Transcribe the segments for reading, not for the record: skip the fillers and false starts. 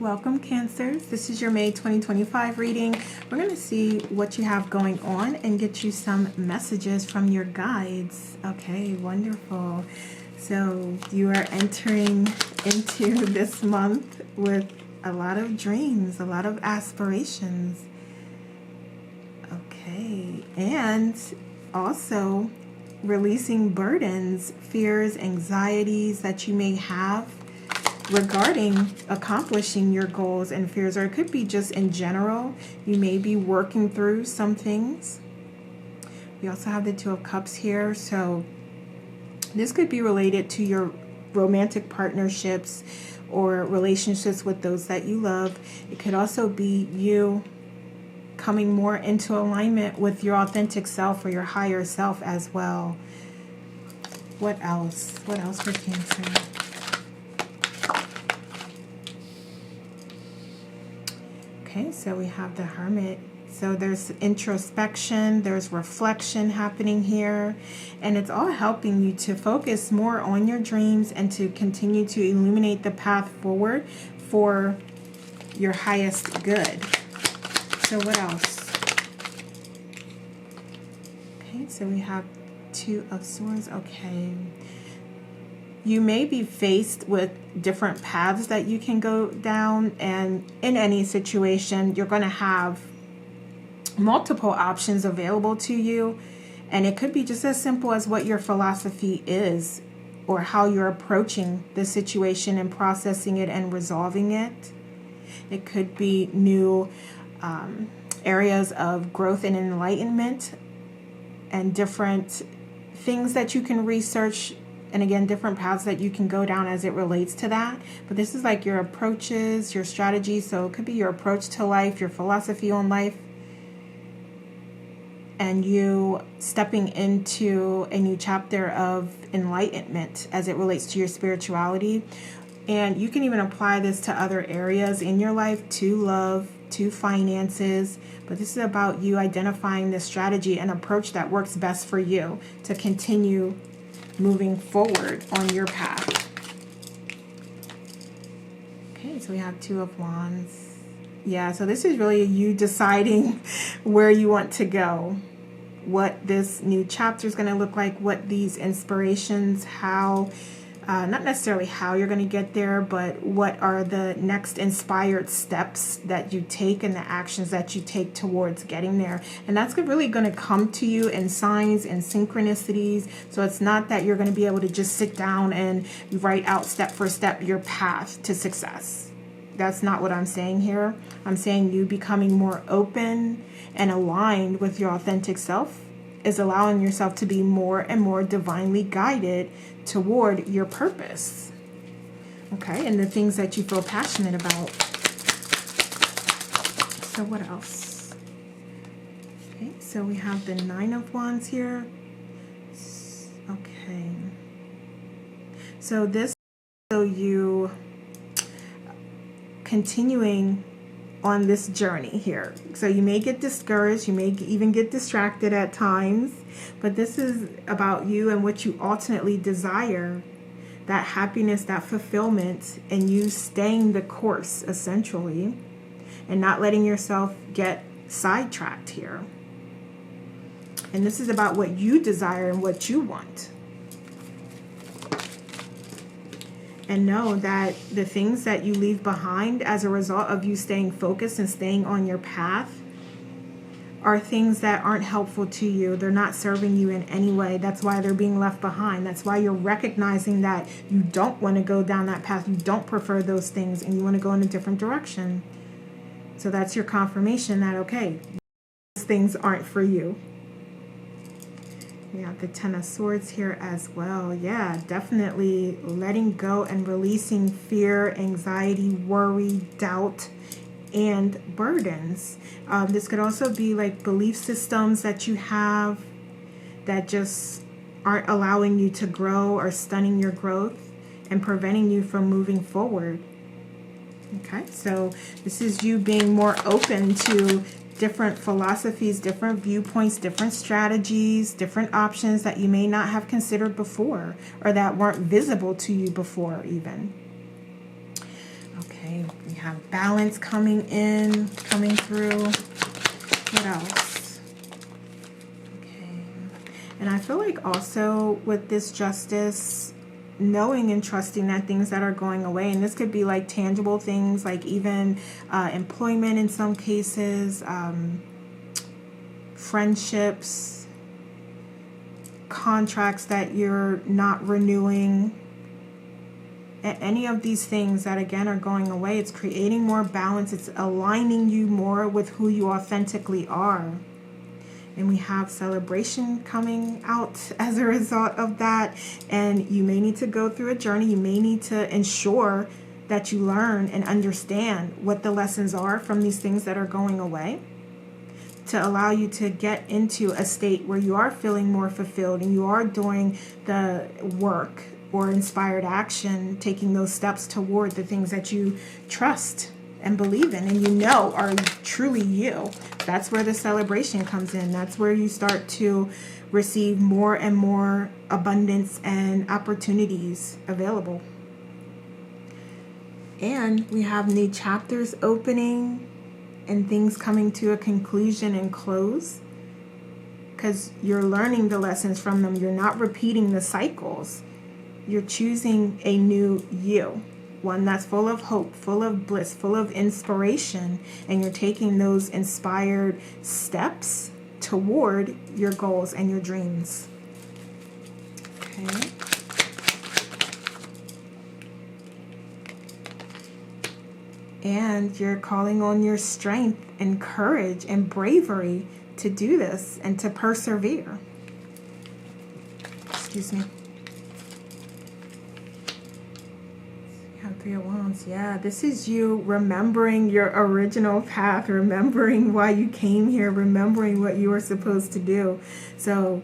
Welcome, Cancers. This is your May 2025 reading. We're going to see what you have going on and get you some messages from your guides. Okay, wonderful. So you are entering into this month with a lot of dreams, a lot of aspirations. Okay, and also releasing burdens, fears, anxieties that you may have regarding accomplishing your goals and fears, or it could be just in general. You may be working through some things. We also have the Two of Cups here, so this could be related to your romantic partnerships or relationships with those that you love. It could also be you coming more into alignment with your authentic self or your higher self as well. What else? What else for Cancer? Okay, so we have the Hermit. So there's introspection, there's reflection happening here, and it's all helping you to focus more on your dreams and to continue to illuminate the path forward for your highest good. So what else? Okay, so we have Two of Swords. Okay. You may be faced with different paths that you can go down, and in any situation, you're going to have multiple options available to you, and it could be just as simple as what your philosophy is or how you're approaching the situation and processing it and resolving it. It could be new areas of growth and enlightenment and different things that you can research. And again, different paths that you can go down as it relates to that. But this is like your approaches, your strategies. So it could be your approach to life, your philosophy on life, and you stepping into a new chapter of enlightenment as it relates to your spirituality. And you can even apply this to other areas in your life, to love, to finances. But this is about you identifying the strategy and approach that works best for you to continue moving forward on your path. Okay, so we have Two of Wands. Yeah, so this is really you deciding where you want to go, what this new chapter is going to look like, what these inspirations, how, not necessarily how you're going to get there, but what are the next inspired steps that you take and the actions that you take towards getting there. And that's really going to come to you in signs and synchronicities. So it's not that you're going to be able to just sit down and write out step for step your path to success. That's not what I'm saying here. I'm saying you becoming more open and aligned with your authentic self is allowing yourself to be more and more divinely guided toward your purpose. Okay, and the things that you feel passionate about. So what else? Okay, so we have the Nine of Wands here. Okay. So this, so you continuing on this journey here. So you may get discouraged, you may even get distracted at times, but this is about you and what you ultimately desire, that happiness, that fulfillment, and you staying the course essentially and not letting yourself get sidetracked here. And this is about what you desire and what you want. And know that the things that you leave behind as a result of you staying focused and staying on your path are things that aren't helpful to you. They're not serving you in any way. That's why they're being left behind. That's why you're recognizing that you don't want to go down that path. You don't prefer those things and you want to go in a different direction. So that's your confirmation that, okay, those things aren't for you. We have the Ten of Swords here as well. Yeah, definitely letting go and releasing fear, anxiety, worry, doubt, and burdens. This could also be like belief systems that you have that just aren't allowing you to grow or stunning your growth and preventing you from moving forward. Okay, so this is you being more open to different philosophies, different viewpoints, different strategies, different options that you may not have considered before or that weren't visible to you before even. Okay, we have balance coming in, coming through. What else? Okay. And I feel like also with this Justice, knowing and trusting that things that are going away, and this could be like tangible things, like even employment in some cases, friendships, contracts that you're not renewing, any of these things that again are going away. It's creating more balance. It's aligning you more with who you authentically are. And we have celebration coming out as a result of that. And you may need to go through a journey. You may need to ensure that you learn and understand what the lessons are from these things that are going away, to allow you to get into a state where you are feeling more fulfilled and you are doing the work or inspired action, taking those steps toward the things that you trust and believe in and you know are truly you. That's where the celebration comes in. That's where you start to receive more and more abundance and opportunities available. And we have new chapters opening and things coming to a conclusion and close, because you're learning the lessons from them. You're not repeating the cycles. You're choosing a new you, one that's full of hope, full of bliss, full of inspiration, and you're taking those inspired steps toward your goals and your dreams. Okay. And you're calling on your strength and courage and bravery to do this and to persevere. Excuse me. Three of Wands. Yeah, this is you remembering your original path, remembering why you came here, remembering what you were supposed to do. So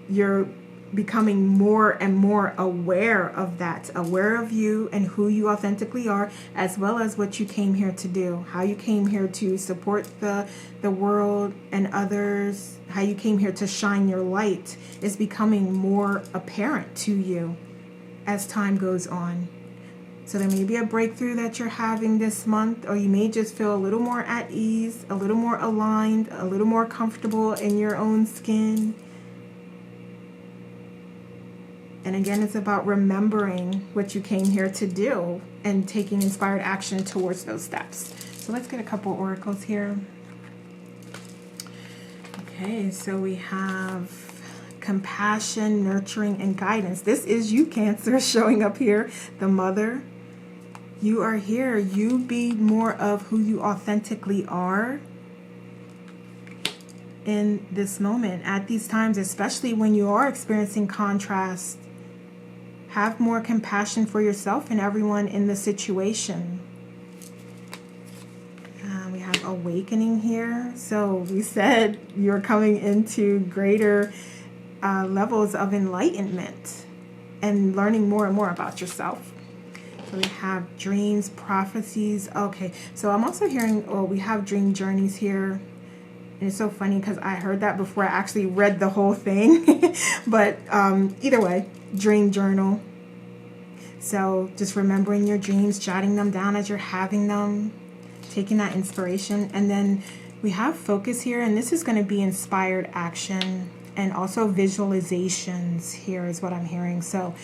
you're becoming more and more aware of that, aware of you and who you authentically are, as well as what you came here to do, how you came here to support the world and others, how you came here to shine your light is becoming more apparent to you as time goes on. So there may be a breakthrough that you're having this month, or you may just feel a little more at ease, a little more aligned, a little more comfortable in your own skin. And again, it's about remembering what you came here to do and taking inspired action towards those steps. So let's get a couple oracles here. Okay, so we have compassion, nurturing, and guidance. This is you, Cancer, showing up here, the mother. You are here. You be more of who you authentically are in this moment, at these times, especially when you are experiencing contrast. Have more compassion for yourself and everyone in the situation. We have awakening here. So we said you're coming into greater levels of enlightenment and learning more and more about yourself. So we have dreams, prophecies. Okay, so I'm also hearing, we have dream journeys here. And it's so funny because I heard that before I actually read the whole thing. But either way, dream journal. So just remembering your dreams, jotting them down as you're having them, taking that inspiration. And then we have focus here, and this is going to be inspired action and also visualizations here is what I'm hearing. So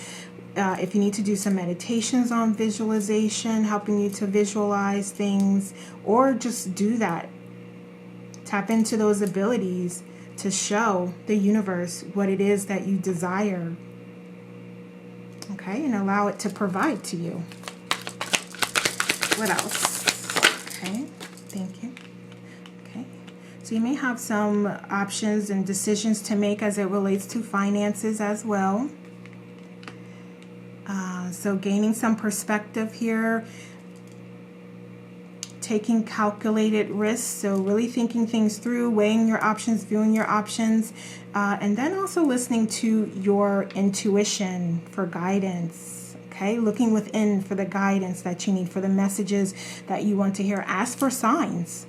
if you need to do some meditations on visualization, helping you to visualize things, or just do that. Tap into those abilities to show the universe what it is that you desire. Okay, and allow it to provide to you. What else? Okay, thank you. Okay, so you may have some options and decisions to make as it relates to finances as well. So gaining some perspective here, taking calculated risks, so really thinking things through, weighing your options, viewing your options, and then also listening to your intuition for guidance, okay? Looking within for the guidance that you need, for the messages that you want to hear. Ask for signs.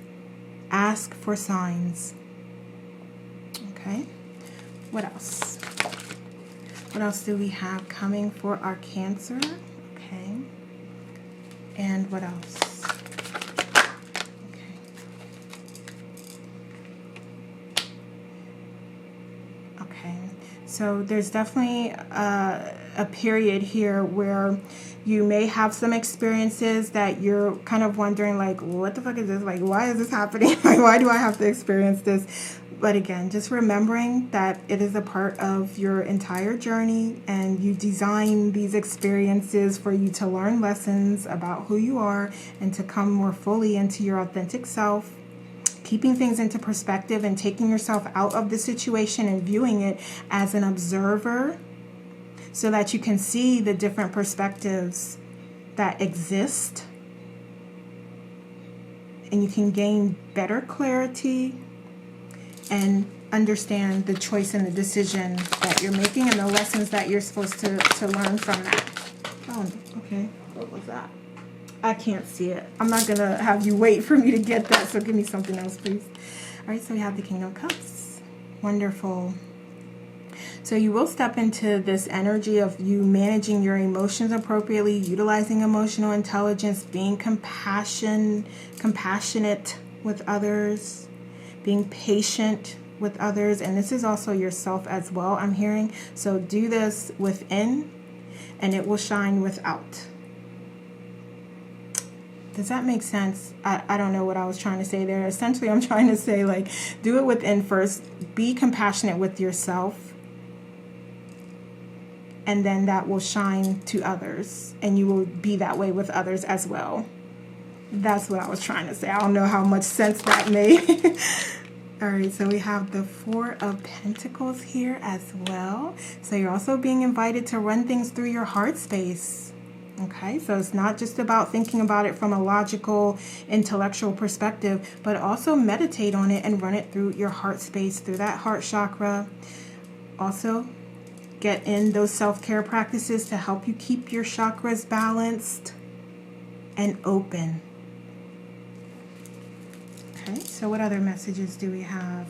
Ask for signs. Okay? What else? What else do we have coming for our Cancer? Okay. And what else? So there's definitely a period here where you may have some experiences that you're kind of wondering, like, what the fuck is this? Like, why is this happening? Like, why do I have to experience this? But again, just remembering that it is a part of your entire journey, and you design these experiences for you to learn lessons about who you are and to come more fully into your authentic self. Keeping things into perspective and taking yourself out of the situation and viewing it as an observer so that you can see the different perspectives that exist, and you can gain better clarity and understand the choice and the decision that you're making and the lessons that you're supposed to learn from that. Oh, okay. What was that? I can't see it. I'm not going to have you wait for me to get that, so give me something else, please. All right, so we have the King of Cups. Wonderful. So you will step into this energy of you managing your emotions appropriately, utilizing emotional intelligence, being compassionate with others, being patient with others, and this is also yourself as well, I'm hearing. So do this within, and it will shine without. Does that make sense? I don't know what I was trying to say there. Essentially, I'm trying to say, like, do it within first. Be compassionate with yourself. And then that will shine to others. And you will be that way with others as well. That's what I was trying to say. I don't know how much sense that made. All right, so we have the Four of Pentacles here as well. So you're also being invited to run things through your heart space. Okay, so it's not just about thinking about it from a logical, intellectual perspective, but also meditate on it and run it through your heart space, through that heart chakra. Also, get in those self-care practices to help you keep your chakras balanced and open. Okay, so what other messages do we have?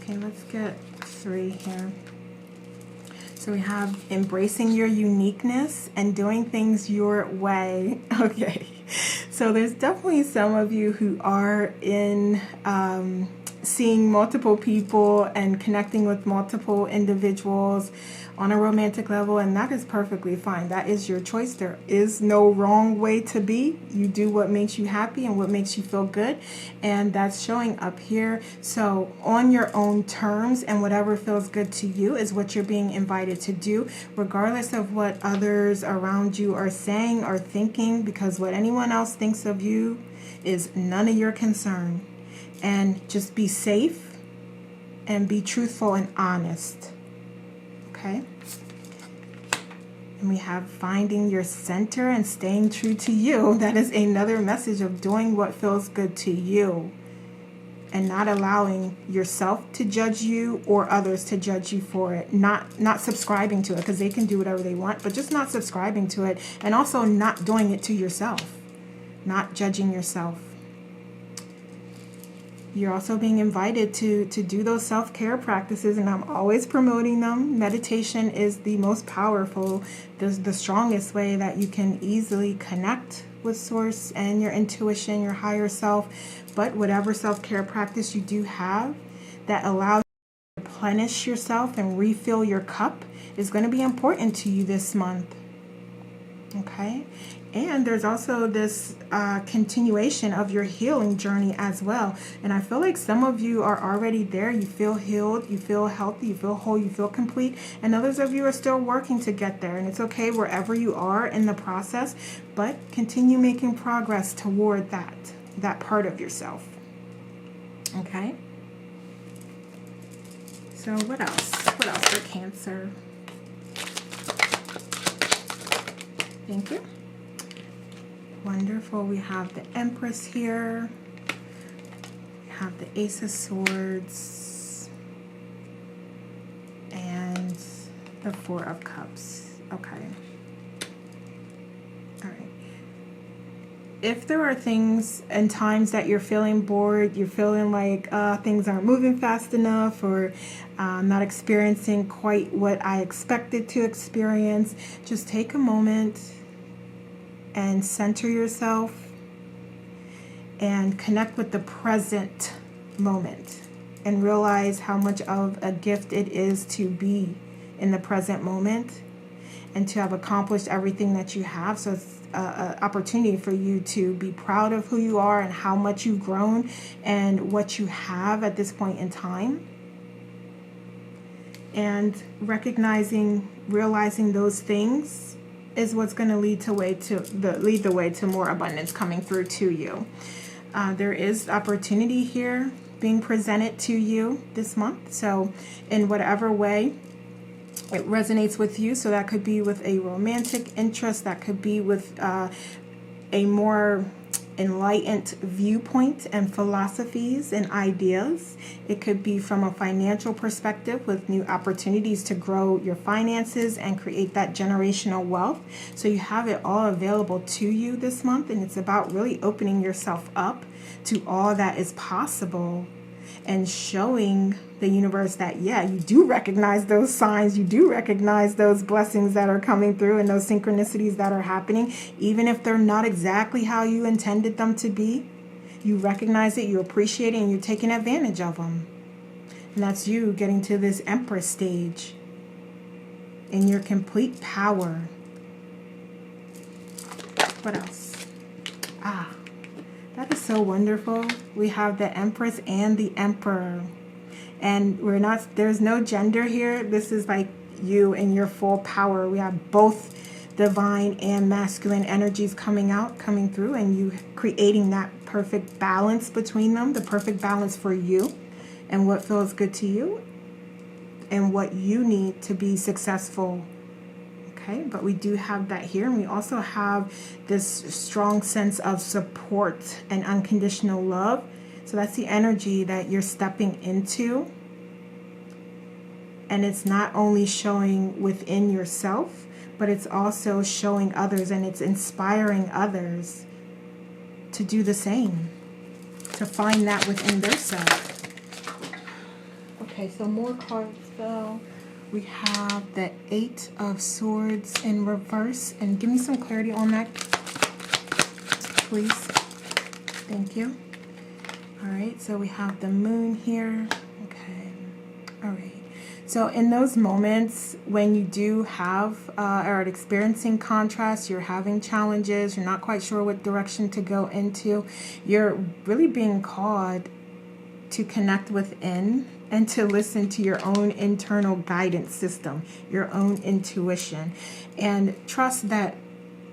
Okay, let's get 3 here. So we have embracing your uniqueness and doing things your way. Okay, so there's definitely some of you who are in seeing multiple people and connecting with multiple individuals on a romantic level, and that is perfectly fine. That is your choice. There is no wrong way to be. You do what makes you happy and what makes you feel good, and that's showing up here. So on your own terms, and whatever feels good to you is what you're being invited to do, regardless of what others around you are saying or thinking, because what anyone else thinks of you is none of your concern. And just be safe and be truthful and honest. Okay? And we have finding your center and staying true to you. That is another message of doing what feels good to you and not allowing yourself to judge you or others to judge you for it. Not subscribing to it, because they can do whatever they want, but just not subscribing to it, and also not doing it to yourself. Not judging yourself. You're also being invited to do those self-care practices, and I'm always promoting them. Meditation is the most powerful, the strongest way that you can easily connect with Source and your intuition, your higher self. But whatever self-care practice you do have that allows you to replenish yourself and refill your cup is going to be important to you this month. Okay? And there's also this continuation of your healing journey as well. And I feel like some of you are already there. You feel healed, you feel healthy, you feel whole, you feel complete. And others of you are still working to get there. And it's okay wherever you are in the process, but continue making progress toward that part of yourself. Okay? So what else? What else for Cancer? Thank you. Wonderful. We have the Empress here. We have the Ace of Swords. And the Four of Cups. Okay. All right. If there are things and times that you're feeling bored, you're feeling like things aren't moving fast enough, or not experiencing quite what I expected to experience, just take a moment and center yourself and connect with the present moment and realize how much of a gift it is to be in the present moment and to have accomplished everything that you have. So it's an opportunity for you to be proud of who you are and how much you've grown and what you have at this point in time. And realizing those things is what's going to lead the way to more abundance coming through to you. There is opportunity here being presented to you this month. So in whatever way it resonates with you, so that could be with a romantic interest, that could be with a more enlightened viewpoint and philosophies and ideas. It could be from a financial perspective with new opportunities to grow your finances and create that generational wealth. So you have it all available to you this month, and it's about really opening yourself up to all that is possible and showing the universe that, yeah, you do recognize those signs, you do recognize those blessings that are coming through and those synchronicities that are happening, even if they're not exactly how you intended them to be. You recognize it, you appreciate it, and you're taking advantage of them. And that's you getting to this Empress stage in your complete power. What else? That is so wonderful. We have the Empress and the Emperor. And there's no gender here. This is like you in your full power. We have both divine and masculine energies coming through, and you creating that perfect balance between them, the perfect balance for you and what feels good to you and what you need to be successful. Okay, but we do have that here, and we also have this strong sense of support and unconditional love. So that's the energy that you're stepping into. And it's not only showing within yourself, but it's also showing others, and it's inspiring others to do the same, to find that within their self. Okay, so more cards fell. We have the Eight of Swords in reverse. And give me some clarity on that, please. Thank you. All right, so we have the Moon here. Okay. All right. So in those moments when you do have are experiencing contrast, you're having challenges, you're not quite sure what direction to go into, you're really being called to connect within and to listen to your own internal guidance system, your own intuition, and trust that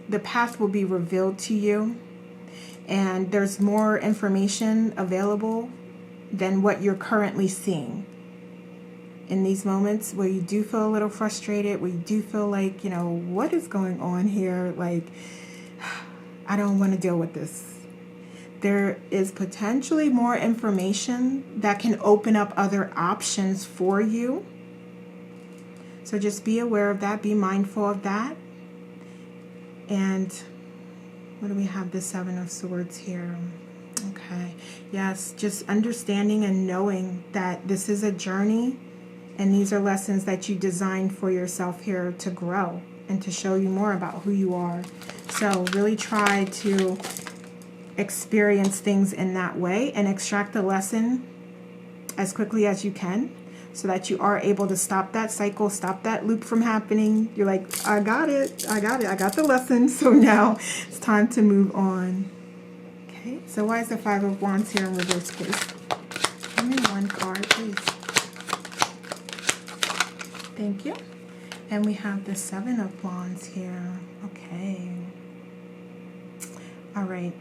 the path will be revealed to you, and there's more information available than what you're currently seeing. In these moments where you do feel a little frustrated, where you do feel like, what is going on here? Like, I don't want to deal with this. There is potentially more information that can open up other options for you. So just be aware of that. Be mindful of that. And what do we have? The Seven of Swords here. Okay. Yes, just understanding and knowing that this is a journey, and these are lessons that you designed for yourself here to grow and to show you more about who you are. So really try to experience things in that way and extract the lesson as quickly as you can, so that you are able to stop that cycle, stop that loop from happening. You're like, I got the lesson, so now it's time to move on. Okay, so why is the Five of Wands here in reverse, please? Give me one card, please. Thank you. And we have the Seven of Wands here. Okay. All right.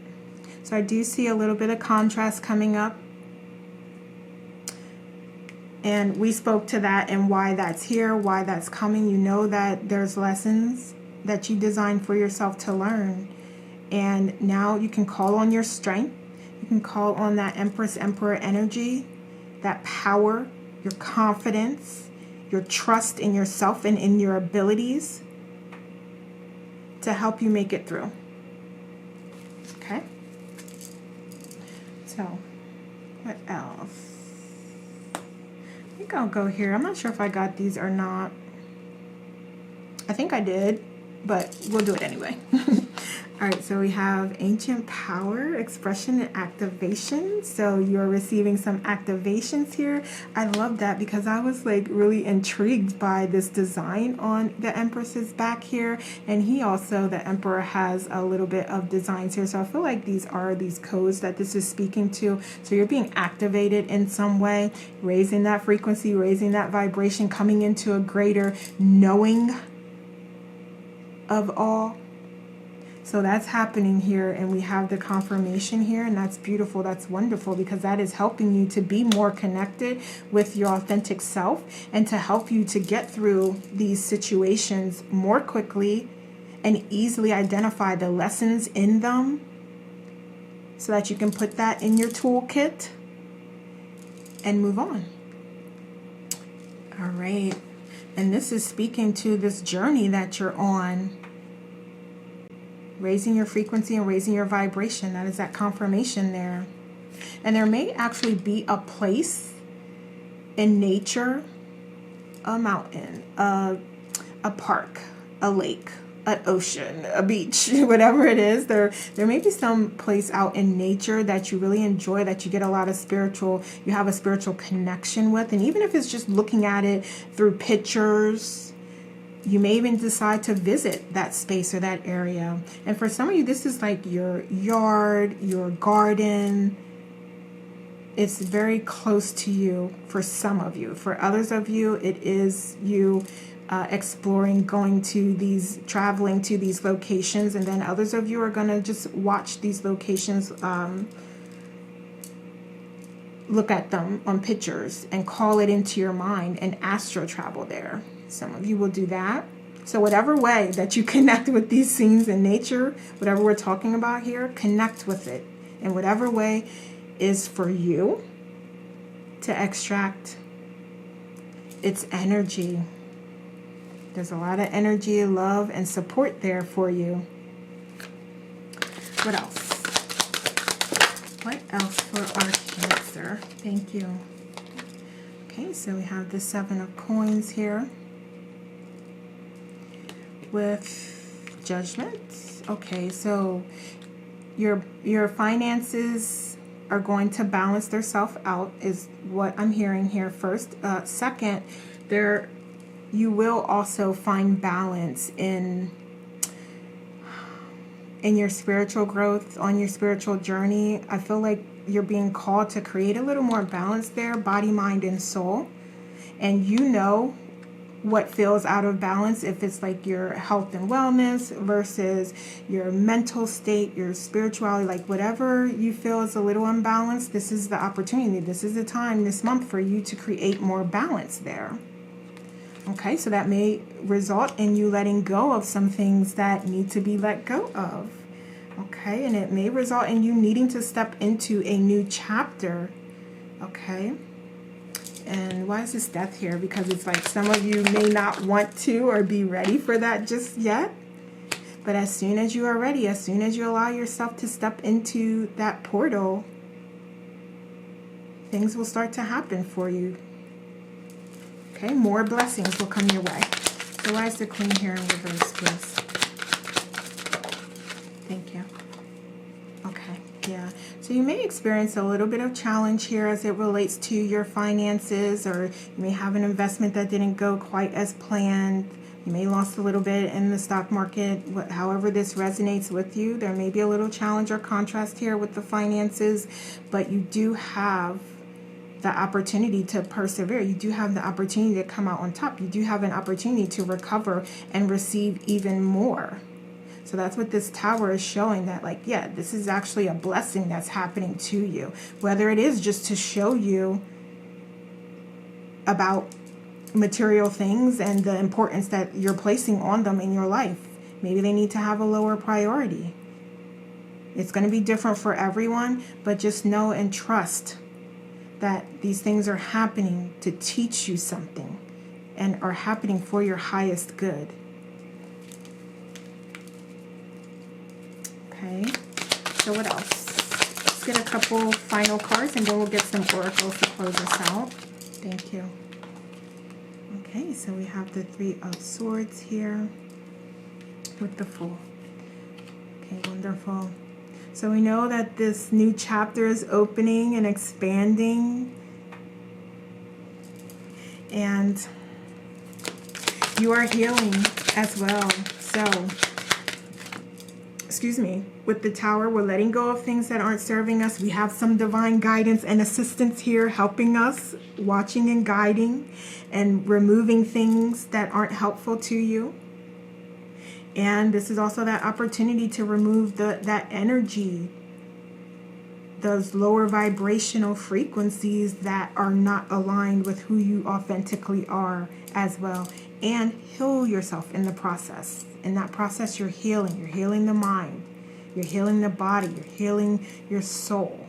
So I do see a little bit of contrast coming up. And we spoke to that and why that's here, why that's coming. You know that there's lessons that you designed for yourself to learn. And now you can call on your strength. You can call on that Empress, Emperor energy, that power, your confidence, your trust in yourself and in your abilities to help you make it through. Okay? So, what else? I think I'll go here. I'm not sure if I got these or not. I think I did, but we'll do it anyway. All right, so we have ancient power, expression, and activation. So you're receiving some activations here. I love that because I was like really intrigued by this design on the Empress's back here. And he also, the Emperor, has a little bit of designs here. So I feel like these are these codes that this is speaking to. So you're being activated in some way, raising that frequency, raising that vibration, coming into a greater knowing of all. So that's happening here, and we have the confirmation here, and that's beautiful. That's wonderful because that is helping you to be more connected with your authentic self and to help you to get through these situations more quickly and easily identify the lessons in them so that you can put that in your toolkit and move on. All right. And this is speaking to this journey that you're on. Raising your frequency and raising your vibration. That is that confirmation there. And there may actually be a place in nature, a mountain, a park, a lake, an ocean, a beach, whatever it is. There may be some place out in nature that you really enjoy, that you get a lot of you have a spiritual connection with. And even if it's just looking at it through pictures, you may even decide to visit that space or that area. And for some of you, this is like your yard, your garden. It's very close to you for some of you. For others of you, it is you exploring, traveling to these locations. And then others of you are going to just watch these locations, look at them on pictures and call it into your mind and astro travel there. Some of you will do that. So whatever way that you connect with these scenes in nature, whatever we're talking about here, connect with it. And whatever way is for you to extract its energy. There's a lot of energy, love, and support there for you. What else? What else for our Cancer? Thank you. Okay, so we have the 7 of Coins here. With Judgment. Okay, so your finances are going to balance themselves out is what I'm hearing here first. Second, you will also find balance in your spiritual growth, on your spiritual journey. I feel like you're being called to create a little more balance there, body, mind, and soul. And you know what feels out of balance, if it's like your health and wellness versus your mental state, your spirituality, like whatever you feel is a little unbalanced, this is the opportunity. This is the time this month for you to create more balance there. Okay, so that may result in you letting go of some things that need to be let go of. Okay, and it may result in you needing to step into a new chapter. Okay. And why is this Death here? Because it's like some of you may not want to or be ready for that just yet. But as soon as you are ready, as soon as you allow yourself to step into that portal, things will start to happen for you. Okay, more blessings will come your way. So why is the Queen here in reverse, please? Thank you. Okay, yeah. So you may experience a little bit of challenge here as it relates to your finances, or you may have an investment that didn't go quite as planned. You may lost a little bit in the stock market. However this resonates with you, there may be a little challenge or contrast here with the finances, but you do have the opportunity to persevere. You do have the opportunity to come out on top. You do have an opportunity to recover and receive even more. So that's what this Tower is showing, that like, yeah, this is actually a blessing that's happening to you. Whether it is just to show you about material things and the importance that you're placing on them in your life. Maybe they need to have a lower priority. It's going to be different for everyone, but just know and trust that these things are happening to teach you something and are happening for your highest good. Okay, so what else? Let's get a couple final cards and then we'll get some oracles to close us out. Thank you. Okay, so we have the 3 of Swords here with the Fool. Okay, Okay, wonderful. So we know that this new chapter is opening and expanding, and you are healing as well. So, excuse me, with the Tower, we're letting go of things that aren't serving us. We have some divine guidance and assistance here helping us, watching and guiding, and removing things that aren't helpful to you. And this is also that opportunity to remove that energy, those lower vibrational frequencies that are not aligned with who you authentically are as well, and heal yourself in the process. In that process, you're healing. You're healing the mind. You're healing the body. You're healing your soul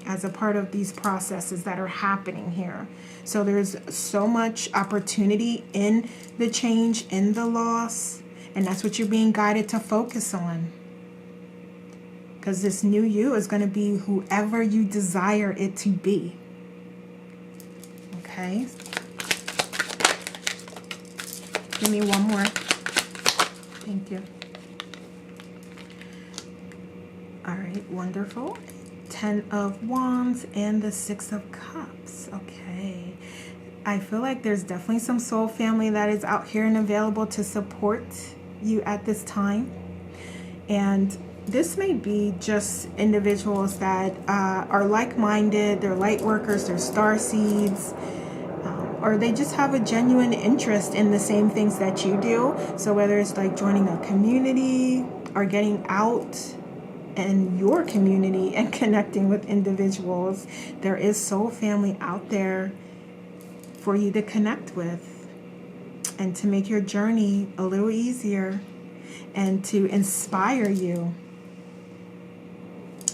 as a part of these processes that are happening here. So there's so much opportunity in the change, in the loss, and that's what you're being guided to focus on. Because this new you is going to be whoever you desire it to be. Okay? Give me one more. Thank you. All right, wonderful. 10 of Wands and the 6 of Cups. Okay. I feel like there's definitely some soul family that is out here and available to support you at this time. And this may be just individuals that are like-minded, they're light workers, they're star seeds, or they just have a genuine interest in the same things that you do. So whether it's like joining a community or getting out in your community and connecting with individuals, there is soul family out there for you to connect with and to make your journey a little easier and to inspire you.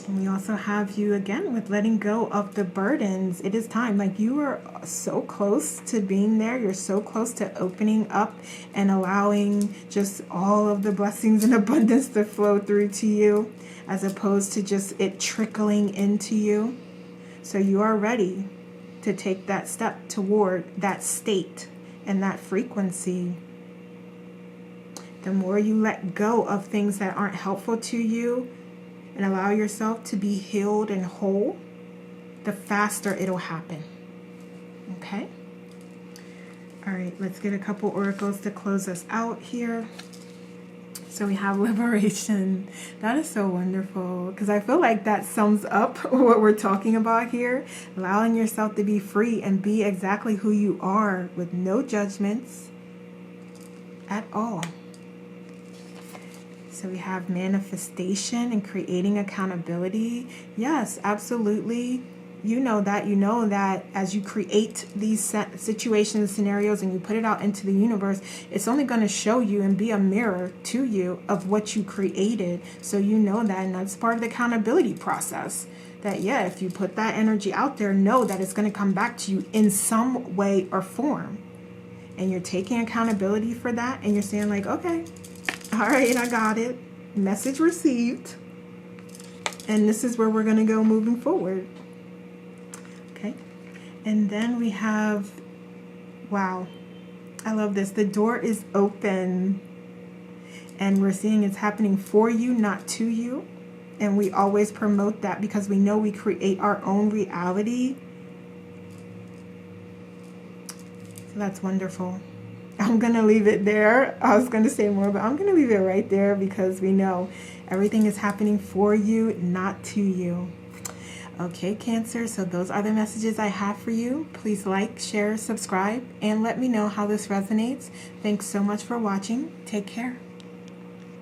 And we also have you again with letting go of the burdens. It is time. Like, you are so close to being there. You're so close to opening up and allowing just all of the blessings and abundance to flow through to you, as opposed to just it trickling into you. So you are ready to take that step toward that state and that frequency. The more you let go of things that aren't helpful to you and allow yourself to be healed and whole, the faster it'll happen. Okay? All right, let's get a couple oracles to close us out here. So we have liberation. That is so wonderful, because I feel like that sums up what we're talking about here. Allowing yourself to be free and be exactly who you are with no judgments at all. So we have manifestation and creating accountability. Yes, absolutely. You know that as you create these situations, scenarios, and you put it out into the universe, it's only going to show you and be a mirror to you of what you created. So you know that, and that's part of the accountability process. That, yeah, if you put that energy out there, know that it's going to come back to you in some way or form. And you're taking accountability for that, and you're saying like, okay, all right, I got it. Message received. And this is where we're going to go moving forward. Okay. And then we have, wow, I love this. The door is open. And we're seeing it's happening for you, not to you. And we always promote that because we know we create our own reality. So that's wonderful. I'm going to leave it there. I was going to say more, but I'm going to leave it right there because we know everything is happening for you, not to you. Okay, Cancer, so those are the messages I have for you. Please like, share, subscribe, and let me know how this resonates. Thanks so much for watching. Take care.